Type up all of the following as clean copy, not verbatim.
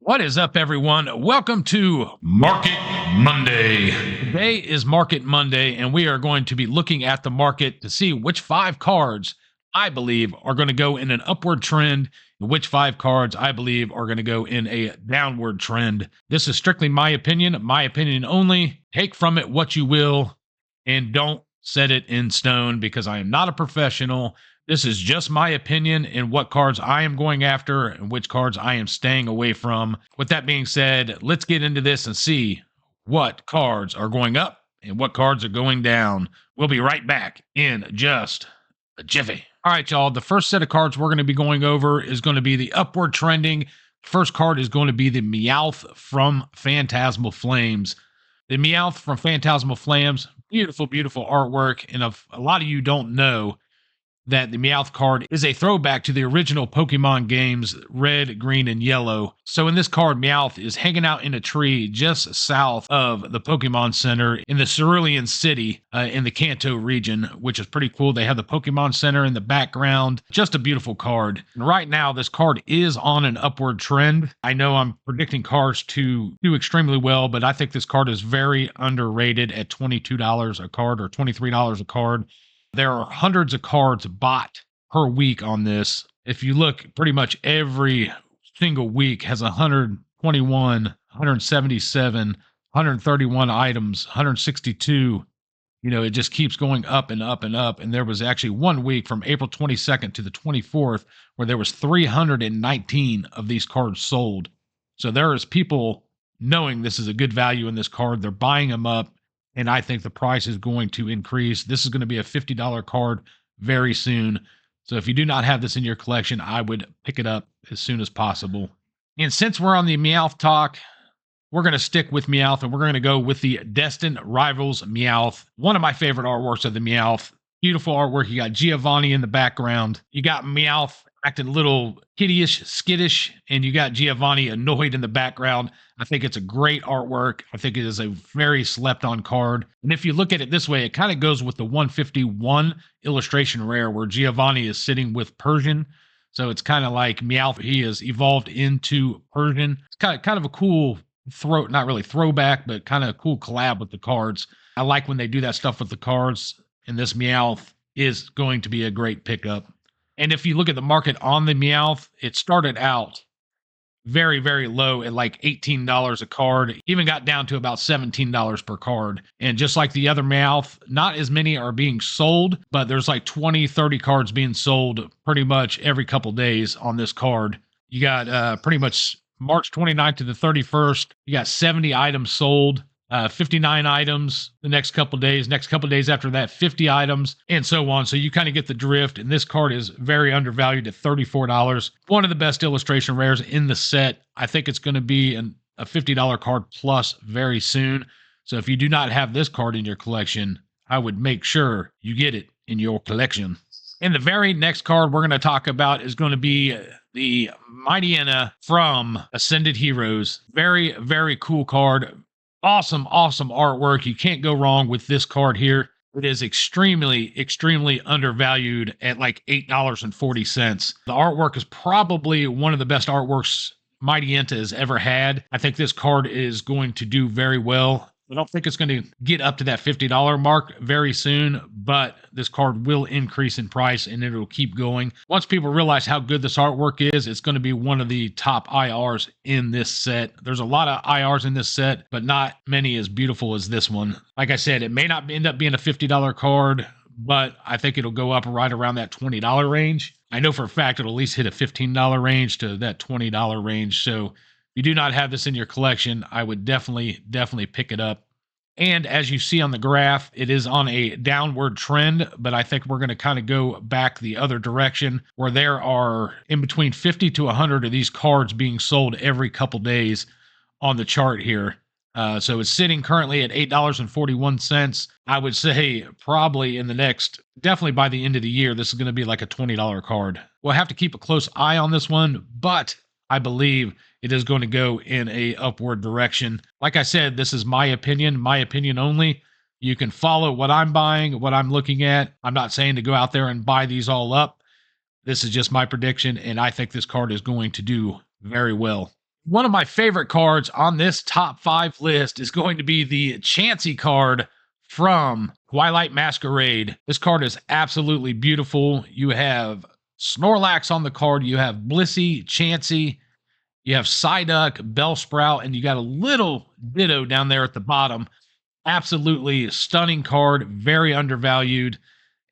What is up, everyone? Welcome to Market Monday. Today is Market Monday, and we are going to be looking at the market to see which 5 cards I believe are going to go in an upward trend, and which 5 cards I believe are going to go in a downward trend. This is strictly my opinion only. Take from it what you will, and don't set it in stone because I am not a professional. This is just my opinion and what cards I am going after and which cards I am staying away from. With that being said, let's get into this and see what cards are going up and what cards are going down. We'll be right back in just a jiffy. All right, y'all. The first set of cards we're going to be going over is going to be the upward trending. First card is going to be the Meowth from Phantasmal Flames. The Meowth from Phantasmal Flames, beautiful, beautiful artwork. And if a lot of you don't know, that the Meowth card is a throwback to the original Pokemon games, Red, Green, and Yellow. So in this card, Meowth is hanging out in a tree just south of the Pokemon Center in the Cerulean City in the Kanto region, which is pretty cool. They have the Pokemon Center in the background. Just a beautiful card. And right now, this card is on an upward trend. I know I'm predicting cards to do extremely well, but I think this card is very underrated at $22 a card or $23 a card. There are hundreds of cards bought per week on this. If you look, pretty much every single week has 121, 177, 131 items, 162. You know, it just keeps going up and up and up. And there was actually one week from April 22nd to the 24th where there was 319 of these cards sold. So there is people knowing this is a good value in this card. They're buying them up. And I think the price is going to increase. This is going to be a $50 card very soon. So if you do not have this in your collection, I would pick it up as soon as possible. And since we're on the Meowth talk, we're going to stick with Meowth, and we're going to go with the Destined Rivals Meowth. One of my favorite artworks of the Meowth. Beautiful artwork. You got Giovanni in the background. You got Meowth acting a little kiddyish, skittish, and you got Giovanni annoyed in the background. I think it's a great artwork. I think it is a very slept on card. And if you look at it this way, it kind of goes with the 151 illustration rare where Giovanni is sitting with Persian. So it's kind of like Meowth. He has evolved into Persian. It's kind of a cool not really throwback, but kind of a cool collab with the cards. I like when they do that stuff with the cards, and this Meowth is going to be a great pickup. And if you look at the market on the Meowth, it started out very, very low at like $18 a card. Even got down to about $17 per card. And just like the other Meowth, not as many are being sold, but there's like 20, 30 cards being sold pretty much every couple days on this card. You got pretty much March 29th to the 31st. You got 70 items sold. 59 items the next couple days after that 50 items, and so on. So you kind of get the drift, and this card is very undervalued at $34. One of the best illustration rares in the set. I think it's going to be a $50 card plus very soon. So if you do not have this card in your collection, I would make sure you get it in your collection. And the very next card we're going to talk about is going to be the Mightyena from Ascended Heroes. Very, very cool card. Awesome, awesome artwork. You can't go wrong with this card here. It is extremely, extremely undervalued at like $8.40. The artwork is probably one of the best artworks Mightyena has ever had. I think this card is going to do very well. I don't think it's going to get up to that $50 mark very soon, but this card will increase in price and it'll keep going. Once people realize how good this artwork is, it's going to be one of the top IRs in this set. There's a lot of IRs in this set, but not many as beautiful as this one. Like I said, it may not end up being a $50 card, but I think it'll go up right around that $20 range. I know for a fact it'll at least hit a $15 range to that $20 range. So if you do not have this in your collection, I would definitely pick it up. And as you see on the graph, it is on a downward trend, but I think we're going to kind of go back the other direction where there are in between 50 to 100 of these cards being sold every couple days on the chart here. So it's sitting currently at $8.41. I would say probably in the next, definitely by the end of the year, this is going to be like a $20 card. We'll have to keep a close eye on this one, but I believe it is going to go in a upward direction. Like I said, this is my opinion only. You can follow what I'm buying, what I'm looking at. I'm not saying to go out there and buy these all up. This is just my prediction, and I think this card is going to do very well. One of my favorite cards on this top 5 list is going to be the Chansey card from Twilight Masquerade. This card is absolutely beautiful. You have Snorlax on the card, you have Blissey, Chansey, you have Psyduck, Bellsprout, and you got a little Ditto down there at the bottom. Absolutely stunning card, very undervalued.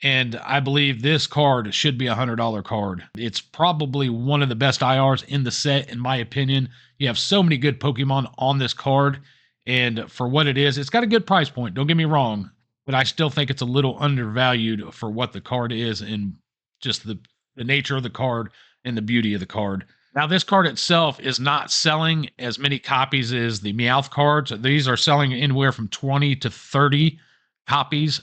And I believe this card should be a $100 card. It's probably one of the best IRs in the set, in my opinion. You have so many good Pokemon on this card. And for what it is, it's got a good price point. Don't get me wrong. But I still think it's a little undervalued for what the card is and just the nature of the card and the beauty of the card. Now, this card itself is not selling as many copies as the Meowth cards. These are selling anywhere from 20 to 30 copies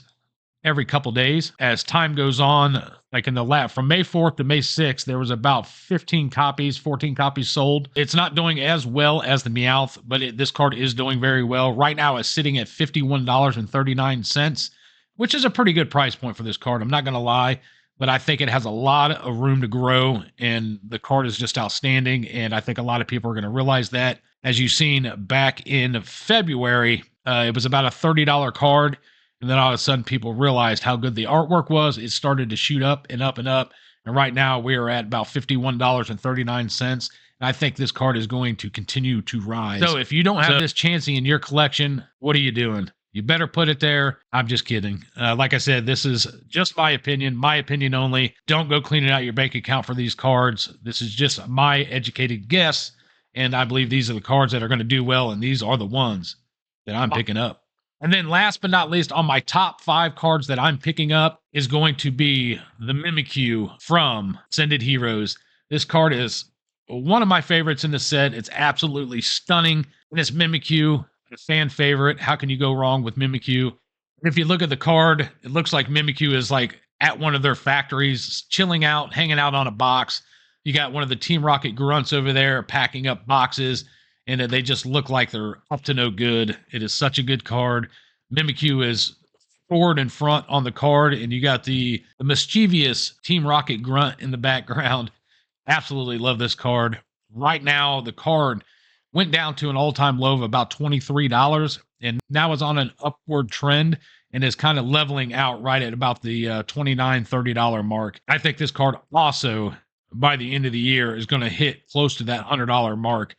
every couple days. As time goes on, like in the lab from May 4th to May 6th, there was about 15 copies, 14 copies sold. It's not doing as well as the Meowth, but this card is doing very well. Right now, it's sitting at $51.39, which is a pretty good price point for this card. I'm not going to lie, but I think it has a lot of room to grow, and the card is just outstanding, and I think a lot of people are going to realize that. As you've seen back in February, it was about a $30 card. And then all of a sudden, people realized how good the artwork was. It started to shoot up and up and up. And right now, we are at about $51.39. And I think this card is going to continue to rise. So if you don't have this Chansey in your collection, what are you doing? You better put it there. I'm just kidding. Like I said, this is just my opinion only. Don't go cleaning out your bank account for these cards. This is just my educated guess. And I believe these are the cards that are going to do well. And these are the ones that I'm picking up. And then last but not least, on my top 5 cards that I'm picking up is going to be the Mimikyu from Ascended Heroes. This card is one of my favorites in the set. It's absolutely stunning. And it's Mimikyu, a fan favorite. How can you go wrong with Mimikyu? And if you look at the card, it looks like Mimikyu is like at one of their factories, chilling out, hanging out on a box. You got one of the Team Rocket grunts over there packing up boxes. And they just look like they're up to no good. It is such a good card. Mimikyu is forward and front on the card, and you got the mischievous Team Rocket grunt in the background. Absolutely love this card. Right now, the card went down to an all-time low of about $23, and now is on an upward trend and is kind of leveling out right at about the $29, $30 mark. I think this card also, by the end of the year, is going to hit close to that $100 mark.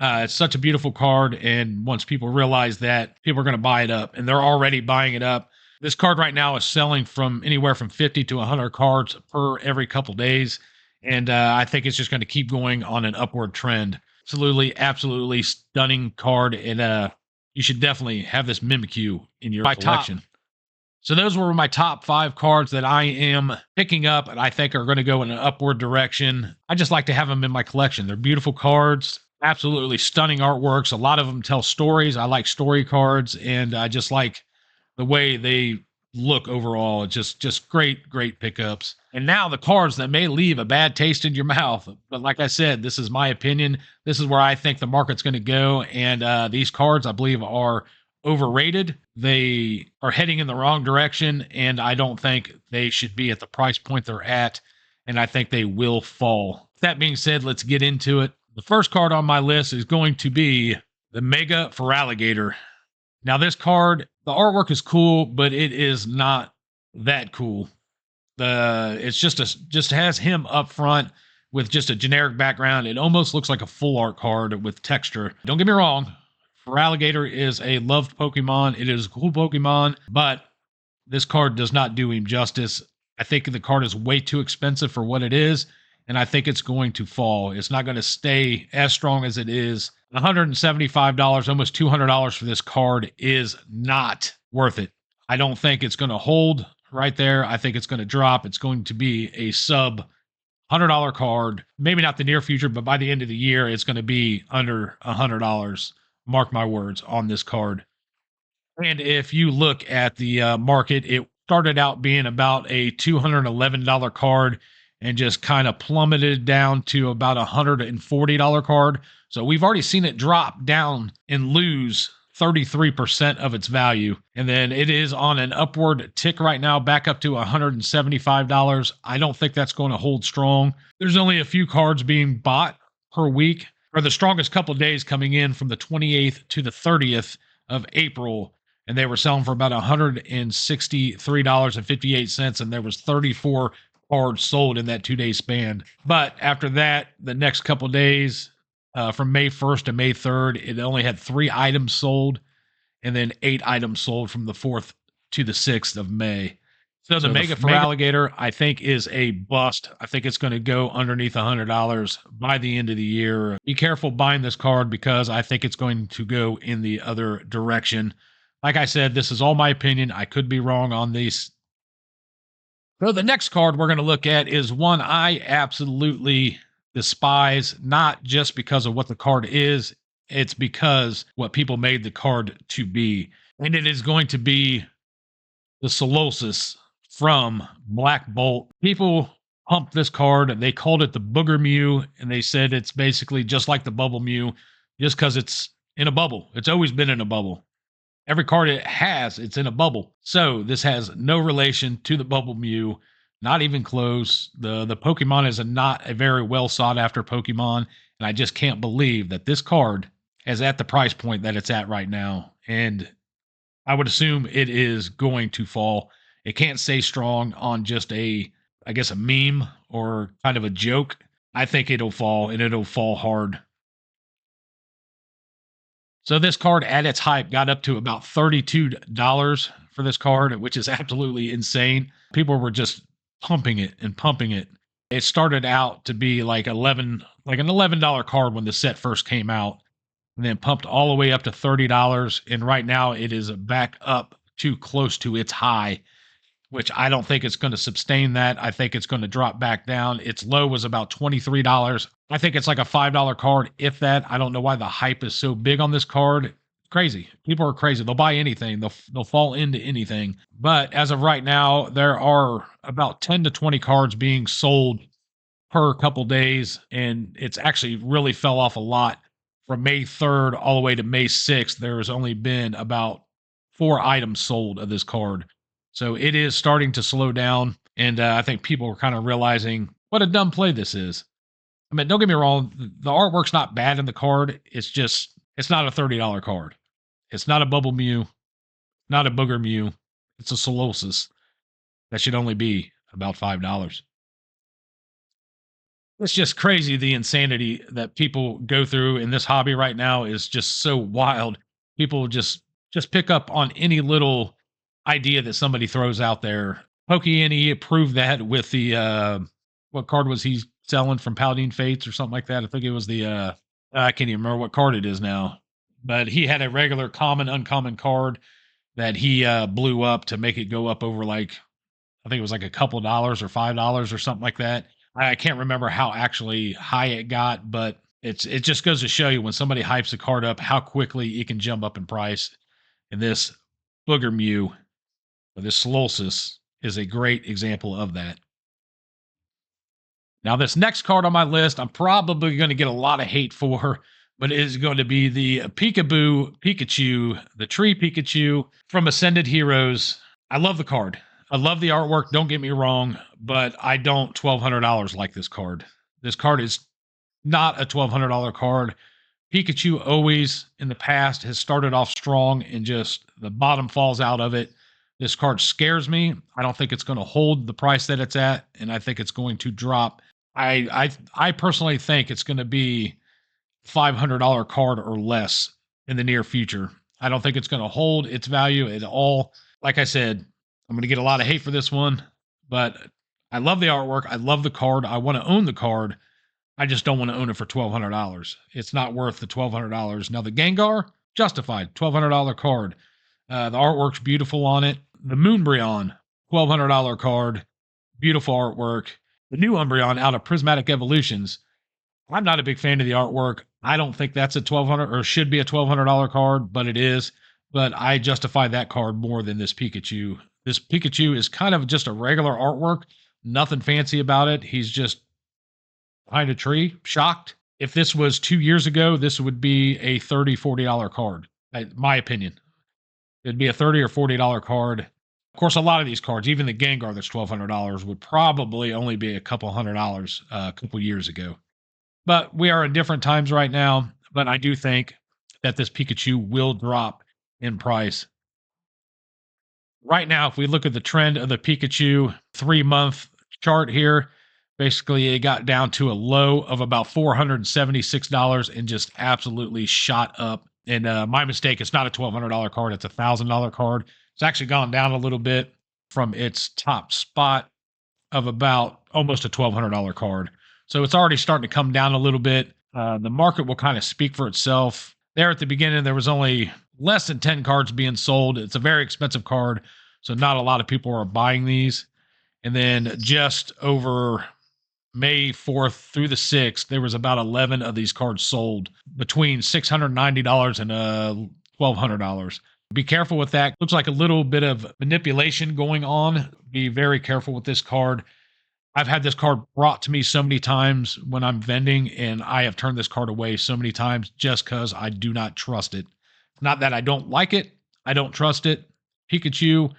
It's such a beautiful card, and once people realize that, people are going to buy it up, and they're already buying it up. This card right now is selling from anywhere from 50 to 100 cards per every couple days, and I think it's just going to keep going on an upward trend. Absolutely stunning card, and you should definitely have this Mimikyu in your collection. So those were my top 5 cards that I am picking up, and I think are going to go in an upward direction. I just like to have them in my collection. They're beautiful cards. Absolutely stunning artworks. A lot of them tell stories. I like story cards, and I just like the way they look overall. It's just great pickups. And now the cards that may leave a bad taste in your mouth. But like I said, this is my opinion. This is where I think the market's going to go. And these cards, I believe, are overrated. They are heading in the wrong direction, and I don't think they should be at the price point they're at. And I think they will fall. That being said, let's get into it. The first card on my list is going to be the Mega Feraligatr. Now, this card, the artwork is cool, but it is not that cool. It's just has him up front with just a generic background. It almost looks like a full art card with texture. Don't get me wrong, Feraligatr is a loved Pokemon. It is a cool Pokemon, but this card does not do him justice. I think the card is way too expensive for what it is. And I think it's going to fall. It's not going to stay as strong as it is. $175, almost $200 for this card is not worth it. I don't think it's going to hold right there. I think it's going to drop. It's going to be a sub $100 card. Maybe not the near future, but by the end of the year, it's going to be under $100. Mark my words on this card. And if you look at the market, it started out being about a $211 card and just kind of plummeted down to about a $140 card. So we've already seen it drop down and lose 33% of its value. And then it is on an upward tick right now, back up to $175. I don't think that's going to hold strong. There's only a few cards being bought per week. or the strongest couple of days coming in from the 28th to the 30th of April. And they were selling for about $163.58. And there was 34 cards sold in that 2 day span. But after that, the next couple of days, from May 1st to May 3rd, it only had 3 items sold and then 8 items sold from the 4th to the 6th of May. So the Mega Alligator, I think, is a bust. I think it's going to go underneath $100 by the end of the year. Be careful buying this card because I think it's going to go in the other direction. Like I said, this is all my opinion. I could be wrong on these. So the next card we're going to look at is one I absolutely despise, not just because of what the card is, it's because what people made the card to be. And it is going to be the Solosis from Black Bolt. People pumped this card and they called it the Booger Mew, and they said it's basically just like the Bubble Mew, just because it's in a bubble. It's always been in a bubble. Every card it has, it's in a bubble. So this has no relation to the Bubble Mew, not even close. The Pokemon is not a very well sought after Pokemon, and I just can't believe that this card is at the price point that it's at right now. And I would assume it is going to fall. It can't stay strong on just a meme or kind of a joke. I think it'll fall, and it'll fall hard. So this card at its hype got up to about $32 for this card, which is absolutely insane. People were just pumping it and pumping it. It started out to be like an $11 card when the set first came out, and then pumped all the way up to $30. And right now it is back up to close to its high, which I don't think it's going to sustain that. I think it's going to drop back down. Its low was about $23. I think it's like a $5 card, if that. I don't know why the hype is so big on this card. It's crazy. People are crazy. They'll buy anything. They'll fall into anything. But as of right now, there are about 10 to 20 cards being sold per couple days, and it's actually really fell off a lot. From May 3rd all the way to May 6th, there has only been about 4 items sold of this card. So it is starting to slow down, and I think people are kind of realizing what a dumb play this is. I mean, don't get me wrong, the artwork's not bad in the card. It's just, it's not a $30 card. It's not a Bubble Mew, not a Booger Mew. It's a Solosis. That should only be about $5. It's just crazy, the insanity that people go through in this hobby right now is just so wild. People just pick up on any little idea that somebody throws out there. Pokey proved that with the what card was he selling from Paladin Fates or something like that? I think it was the I can't even remember what card it is now. But he had a regular common, uncommon card that he blew up to make it go up over like, I think it was like a couple dollars or $5 or something like that. I can't remember how actually high it got, but it just goes to show you when somebody hypes a card up, how quickly it can jump up in price. And this Booger Mew, or this Solosis, is a great example of that. Now, this next card on my list, I'm probably going to get a lot of hate for, but it is going to be the Peekaboo Pikachu, the Tree Pikachu from Ascended Heroes. I love the card. I love the artwork, don't get me wrong, but I don't $1,200 like this card. This card is not a $1,200 card. Pikachu always, in the past, has started off strong and just the bottom falls out of it. This card scares me. I don't think it's going to hold the price that it's at, and I think it's going to drop. I personally think it's going to be $500 card or less in the near future. I don't think it's going to hold its value at all. Like I said, I'm going to get a lot of hate for this one, but I love the artwork. I love the card. I want to own the card. I just don't want to own it for $1,200. It's not worth the $1,200. Now, the Gengar, justified, $1,200 card. The artwork's beautiful on it. The Moonbryon, $1,200 card. Beautiful artwork. The new Umbreon out of Prismatic Evolutions. I'm not a big fan of the artwork. I don't think that's a $1,200 or should be a $1,200 card, but it is. But I justify that card more than this Pikachu. This Pikachu is kind of just a regular artwork. Nothing fancy about it. He's just behind a tree, shocked. If this was 2 years ago, this would be a $30, $40 card. My opinion. It'd be a $30 or $40 card. Of course, a lot of these cards, even the Gengar that's $1,200, would probably only be a couple $100 a couple years ago. But we are in different times right now. But I do think that this Pikachu will drop in price. Right now, if we look at the trend of the Pikachu 3-month chart here, basically it got down to a low of about $476 and just absolutely shot up. And my mistake, it's not a $1,200 card, it's a $1,000 card. It's actually gone down a little bit from its top spot of about almost a $1,200 card. So it's already starting to come down a little bit. The market will kind of speak for itself. There at the beginning, there was only less than 10 cards being sold. It's a very expensive card, so not a lot of people are buying these. And then just over May 4th through the 6th, there was about 11 of these cards sold between $690 and $1,200. Be careful with that. Looks like a little bit of manipulation going on. Be very careful with this card. I've had this card brought to me so many times when I'm vending, and I have turned this card away so many times just because I do not trust it. Not that I don't like it, I don't trust it. Pikachu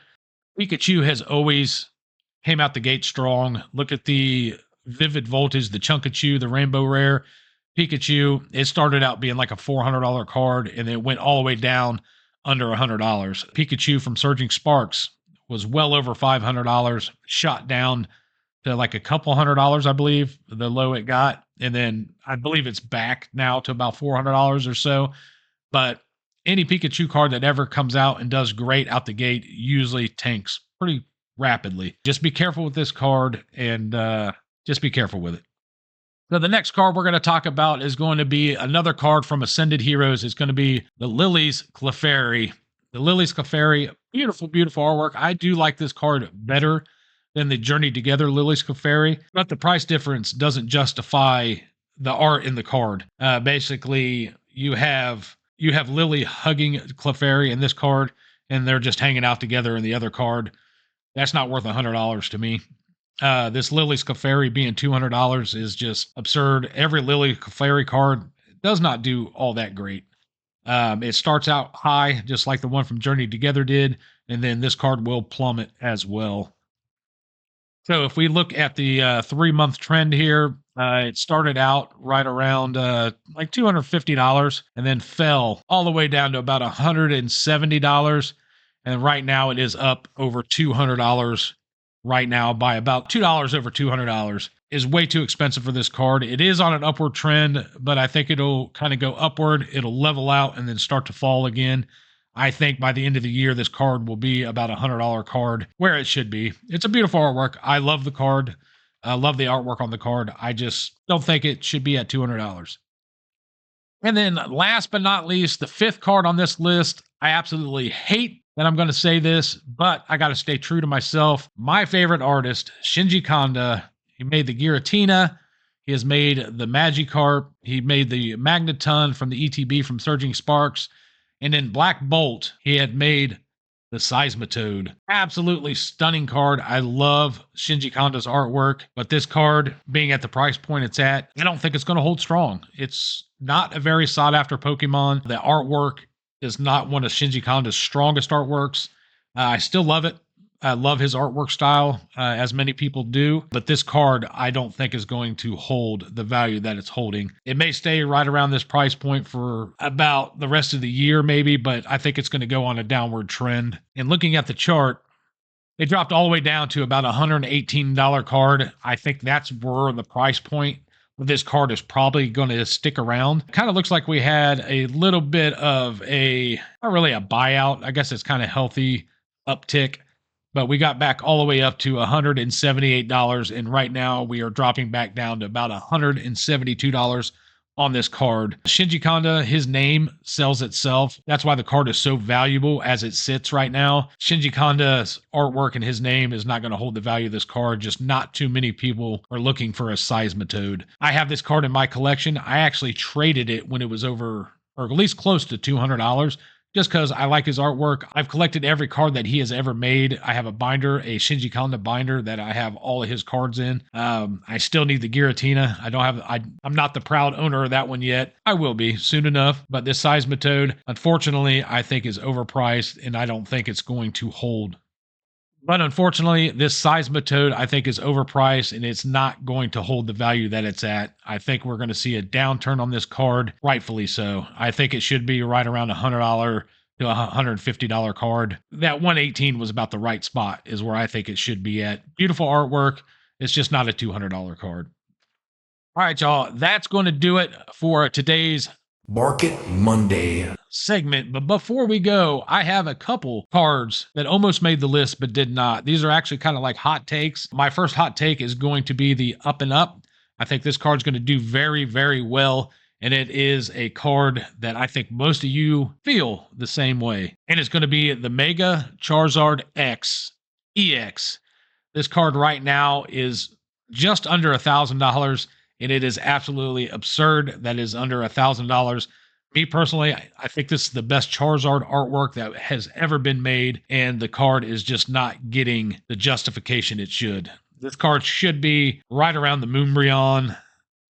has always came out the gate strong. Look at the Vivid Voltage, the Chunkachu, the Rainbow Rare. Pikachu, it started out being like a $400 card, and it went all the way down under $100. Pikachu from Surging Sparks was well over $500, shot down to like a couple $100, I believe, the low it got. And then I believe it's back now to about $400 or so. But any Pikachu card that ever comes out and does great out the gate usually tanks pretty rapidly. Just be careful with this card, and just be careful with it. So the next card we're going to talk about is going to be another card from Ascended Heroes. It's going to be the Lily's Clefairy. The Lily's Clefairy, beautiful, beautiful artwork. I do like this card better than the Journey Together Lily's Clefairy, but the price difference doesn't justify the art in the card. Basically, you have Lily hugging Clefairy in this card, and they're just hanging out together in the other card. That's not worth $100 to me. This Lily's Clefairy being $200 is just absurd. Every Lily Clefairy card does not do all that great. It starts out high, just like the one from Journey Together did, and then this card will plummet as well. So if we look at the 3-month trend here, it started out right around like $250 and then fell all the way down to about $170. And right now it is up over $200 right now by about $2 over $200. Is way too expensive for this card. It is on an upward trend, but I think it'll kind of go upward. It'll level out and then start to fall again. I think by the end of the year, this card will be about a $100 card, where it should be. It's a beautiful artwork. I love the card. I love the artwork on the card. I just don't think it should be at $200. And then last but not least, the 5th card on this list, I absolutely hate that I'm going to say this, but I got to stay true to myself. My favorite artist, Shinji Kanda, he made the Giratina. He has made the Magikarp. He made the Magneton from the ETB from Surging Sparks. And in Black Bolt, he had made the Seismitoad. Absolutely stunning card. I love Shinji Kanda's artwork, but this card, being at the price point it's at, I don't think it's going to hold strong. It's not a very sought-after Pokemon. The artwork is not one of Shinji Kanda's strongest artworks. I still love it. I love his artwork style, as many people do, but this card I don't think is going to hold the value that it's holding. It may stay right around this price point for about the rest of the year maybe, but I think it's going to go on a downward trend. And looking at the chart, it dropped all the way down to about a $118 card. I think that's where the price point of this card is probably going to stick around. Kind of looks like we had a little bit of not really a buyout. I guess it's kind of healthy uptick. But we got back all the way up to $178, and right now we are dropping back down to about $172 on this card. Shinji Kanda, his name sells itself. That's why the card is so valuable as it sits right now. Shinji Kanda's artwork and his name is not going to hold the value of this card. Just not too many people are looking for a Seismitoad. I have this card in my collection. I actually traded it when it was over, or at least close to $200. Just because I like his artwork. I've collected every card that he has ever made. I have a binder, a Shinji Kanda binder that I have all of his cards in. I still need the Giratina. I'm not the proud owner of that one yet. I will be soon enough. But this Seismitoad, unfortunately, I think is overpriced, and I don't think it's going to hold. But unfortunately, this Seismitoad I think is overpriced and it's not going to hold the value that it's at. I think we're going to see a downturn on this card, rightfully so. I think it should be right around $100 to $150 card. That 118 was about the right spot, is where I think it should be at. Beautiful artwork. It's just not a $200 card. All right, y'all. That's going to do it for today's Market Monday segment. But before we go, I have a couple cards that almost made the list but did not. These are actually kind of like hot takes. My first hot take is going to be the Up and Up. I think this card's going to do very, very well. And it is a card that I think most of you feel the same way. And it's going to be the Mega Charizard X EX. This card right now is just under $1,000. And it is absolutely absurd that is under $1,000. Me personally, I think this is the best Charizard artwork that has ever been made, and the card is just not getting the justification it should. This card should be right around the Moonbreon,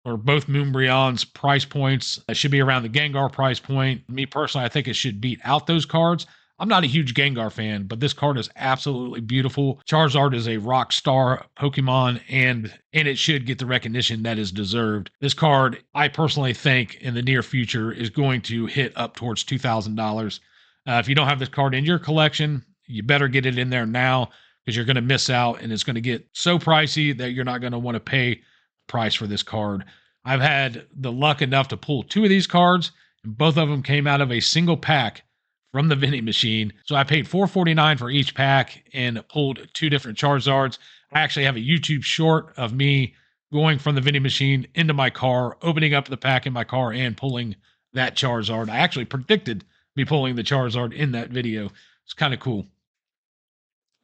or both Moonbreon's price points. It should be around the Gengar price point. Me personally, I think it should beat out those cards. I'm not a huge Gengar fan, but this card is absolutely beautiful. Charizard is a rock star Pokemon, and it should get the recognition that is deserved. This card, I personally think, in the near future, is going to hit up towards $2,000. If you don't have this card in your collection, you better get it in there now, because you're going to miss out, and it's going to get so pricey that you're not going to want to pay the price for this card. I've had the luck enough to pull two of these cards, and both of them came out of a single pack from the vending machine. So I paid $4.49 for each pack and pulled two different Charizards. I actually have a YouTube short of me going from the vending machine into my car, opening up the pack in my car and pulling that Charizard. I actually predicted me pulling the Charizard in that video. It's kind of cool.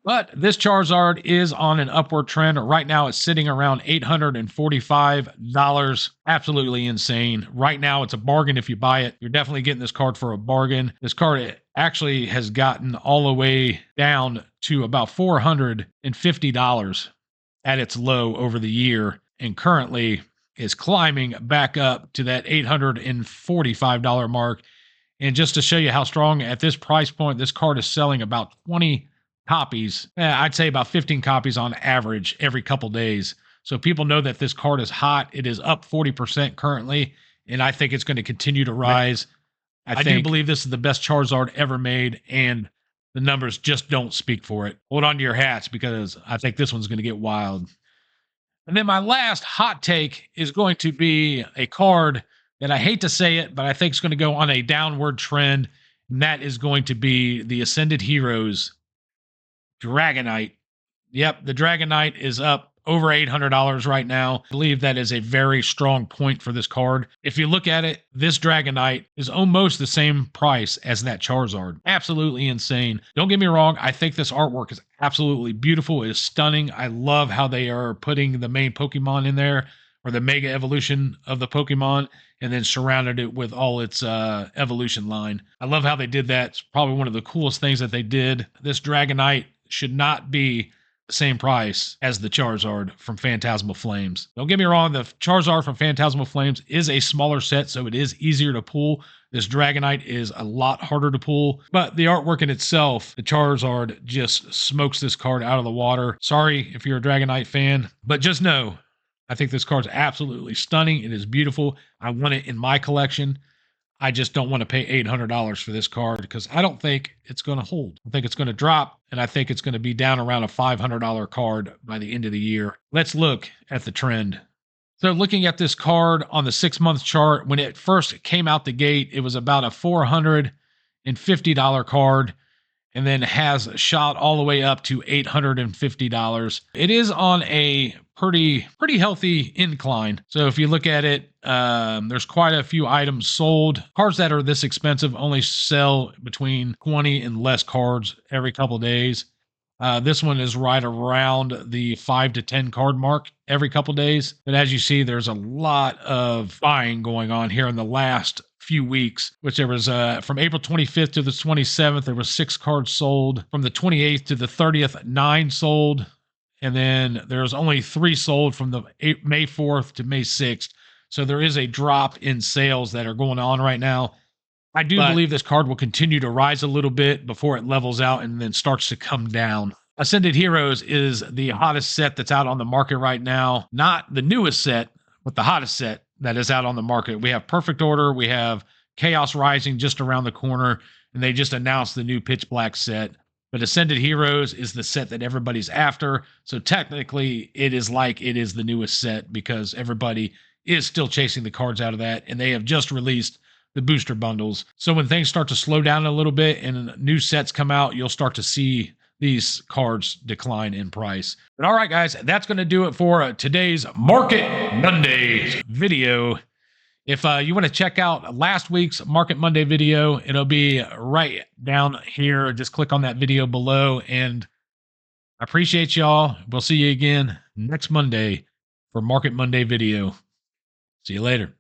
But this Charizard is on an upward trend. Right now, it's sitting around $845. Absolutely insane. Right now, it's a bargain if you buy it. You're definitely getting this card for a bargain. This card actually has gotten all the way down to about $450 at its low over the year, and currently is climbing back up to that $845 mark. And just to show you how strong at this price point, this card is selling about 20 copies. I'd say about 15 copies on average every couple days. So people know that this card is hot. It is up 40% currently, and I think it's going to continue to rise. I do believe this is the best Charizard ever made, and the numbers just don't speak for it. Hold on to your hats, because I think this one's going to get wild. And then my last hot take is going to be a card that I hate to say it, but I think it's going to go on a downward trend, and that is going to be the Ascended Heroes Dragonite. Yep, the Dragonite is up over $800 right now. I believe that is a very strong point for this card. If you look at it, this Dragonite is almost the same price as that Charizard. Absolutely insane. Don't get me wrong, I think this artwork is absolutely beautiful. It is stunning. I love how they are putting the main Pokemon in there, or the Mega Evolution of the Pokemon, and then surrounded it with all its evolution line. I love how they did that. It's probably one of the coolest things that they did. This Dragonite should not be the same price as the Charizard from Phantasmal Flames. Don't get me wrong, the Charizard from Phantasmal Flames is a smaller set, so it is easier to pull. This Dragonite is a lot harder to pull, but the artwork in itself, the Charizard just smokes this card out of the water. Sorry if you're a Dragonite fan, but just know, I think this card's absolutely stunning. It is beautiful. I want it in my collection. I just don't want to pay $800 for this card, because I don't think it's going to hold. I think it's going to drop, and I think it's going to be down around a $500 card by the end of the year. Let's look at the trend. So looking at this card on the 6-month chart, when it first came out the gate, it was about a $450 card, and then has shot all the way up to $850. It is on a pretty healthy incline. So if you look at it, there's quite a few items sold. Cards that are this expensive only sell between 20 and less cards every couple days. This one is right around the 5 to 10 card mark every couple days. But as you see, there's a lot of buying going on here in the last few weeks, which there was from April 25th to the 27th, there was 6 cards sold. From the 28th to the 30th, 9 sold. And then there's only 3 sold from the May 4th to May 6th. So there is a drop in sales that are going on right now. I do believe this card will continue to rise a little bit before it levels out and then starts to come down. Ascended Heroes is the hottest set that's out on the market right now. Not the newest set, but the hottest set that is out on the market. We have Perfect Order, we have Chaos Rising just around the corner, and they just announced the new Pitch Black set. But Ascended Heroes is the set that everybody's after. So technically, it is like it is the newest set because everybody is still chasing the cards out of that, and they have just released the booster bundles. So when things start to slow down a little bit and new sets come out, you'll start to see these cards decline in price. But all right, guys, that's going to do it for today's Market Monday video. If you want to check out last week's Market Monday video, it'll be right down here. Just click on that video below. And I appreciate y'all. We'll see you again next Monday for Market Monday video. See you later.